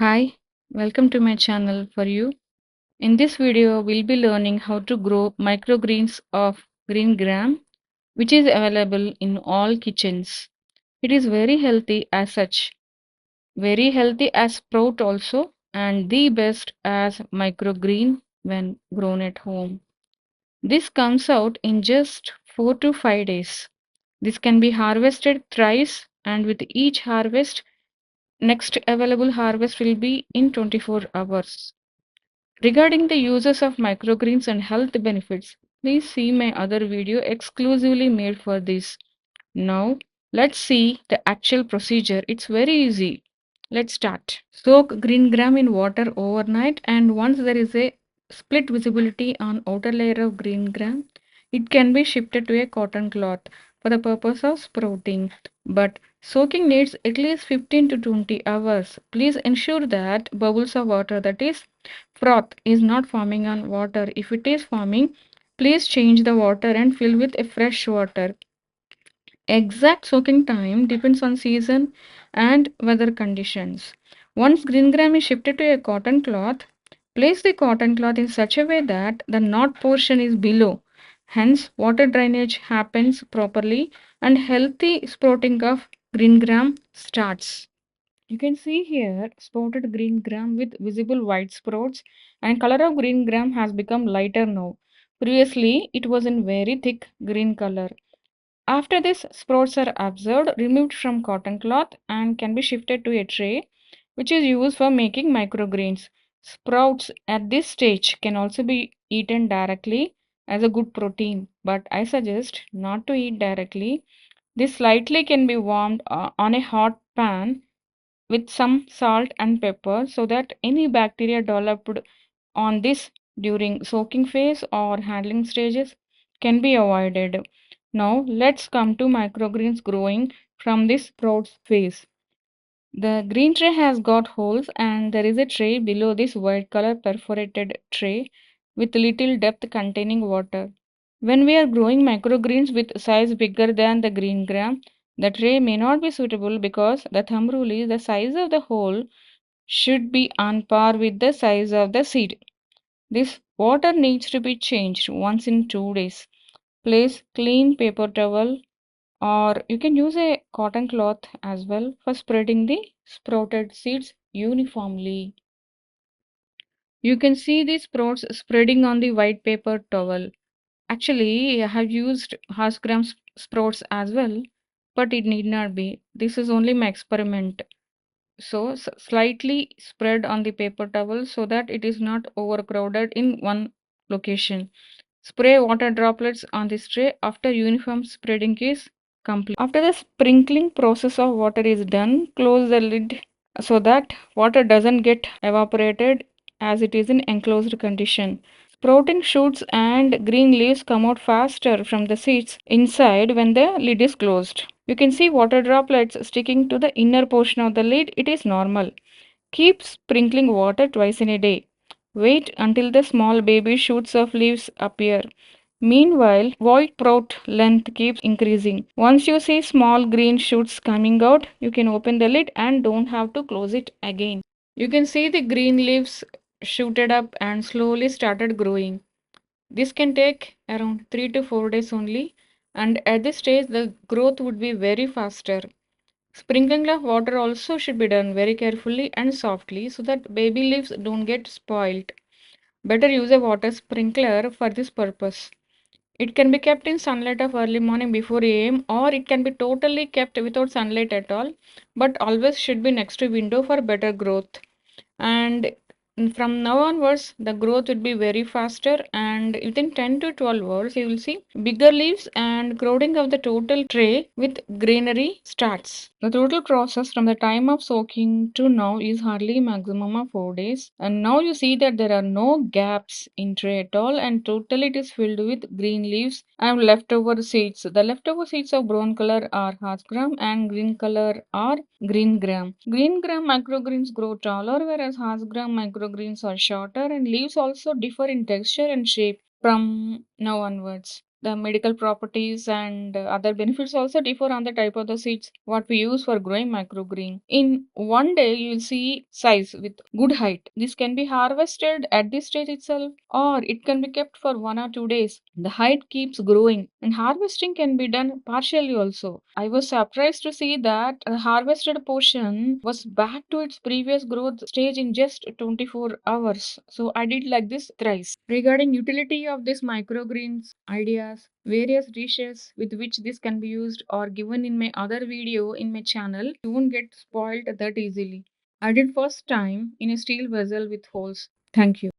Hi, welcome to my channel for you. In this video, we'll be learning how to grow microgreens of green gram, which is available in all kitchens. It is very healthy as such, very healthy as sprout also, and the best as microgreen when grown at home. This comes out in just 4 to 5 days. This can be harvested thrice, and with each harvest, next available harvest will be in 24 hours. Regarding the uses of microgreens and health benefits, please see my other video exclusively made for this. Now, let's see the actual procedure. It's very easy. Let's start. Soak green gram in water overnight, and once there is a split visibility on outer layer of green gram, it can be shifted to a cotton cloth for the purpose of sprouting. But soaking needs at least 15 to 20 hours. Please ensure that bubbles of water, that is froth, is not forming on water. If it is forming, please change the water and fill with a fresh water. Exact soaking time depends on season and weather conditions. Once green gram is shifted to a cotton cloth, place the cotton cloth in such a way that the knot portion is below. Hence, water drainage happens properly and healthy sprouting of green gram starts. You can see here sprouted green gram with visible white sprouts, and color of green gram has become lighter now. Previously, it was in very thick green color. After this, sprouts are observed, removed from cotton cloth, and can be shifted to a tray, which is used for making microgreens. Sprouts at this stage can also be eaten directly as a good protein, but I suggest not to eat directly. This slightly can be warmed on a hot pan with some salt and pepper so that any bacteria developed on this during soaking phase or handling stages can be avoided. Now let's come to microgreens growing from this sprouts phase. The green tray has got holes and there is a tray below this white color perforated tray with little depth containing water. When we are growing microgreens with size bigger than the green gram, the tray may not be suitable because the thumb rule is the size of the hole should be on par with the size of the seed. This water needs to be changed once in 2 days. Place clean paper towel or you can use a cotton cloth as well for spreading the sprouted seeds uniformly. You can see the sprouts spreading on the white paper towel. Actually, I have used half gram sprouts as well, but it need not be. This is only my experiment. So slightly spread on the paper towel so that it is not overcrowded in one location. Spray water droplets on the tray after uniform spreading is complete. After the sprinkling process of water is done, close the lid so that water doesn't get evaporated as it is in enclosed condition. Sprouting shoots and green leaves come out faster from the seeds inside when the lid is closed. You can see water droplets sticking to the inner portion of the lid. It is normal. Keep sprinkling water twice in a day. Wait until the small baby shoots of leaves appear. Meanwhile, void sprout length keeps increasing. Once you see small green shoots coming out, you can open the lid and don't have to close it again. You can see the green leaves shooted up and slowly started growing. This can take around 3 to 4 days only, and at this stage the growth would be very faster. Sprinkling of water also should be done very carefully and softly so that baby leaves don't get spoiled. Better use a water sprinkler for this purpose. It can be kept in sunlight of early morning before AM or it can be totally kept without sunlight at all, but always should be next to window for better growth. And from now onwards the growth will be very faster, and within 10 to 12 hours you will see bigger leaves and crowding of the total tray with greenery starts. The total process from the time of soaking to now is hardly maximum of 4 days, and now you see that there are no gaps in tray at all, and totally it is filled with green leaves and leftover seeds. The leftover seeds of brown color are half gram and green color are green gram. Green gram microgreens grow taller, whereas half gram microgreens are shorter, and leaves also differ in texture and shape from now onwards. The medical properties and other benefits also differ on the type of the seeds what we use for growing microgreen. In one day, you will see size with good height. This can be harvested at this stage itself, or it can be kept for 1 or 2 days. The height keeps growing, and harvesting can be done partially also. I was surprised to see that the harvested portion was back to its previous growth stage in just 24 hours. So I did like this thrice. Regarding utility of this microgreens ideas, various dishes with which this can be used are given in my other video in my channel. You won't get spoiled that easily. I did first time in a steel vessel with holes. Thank you.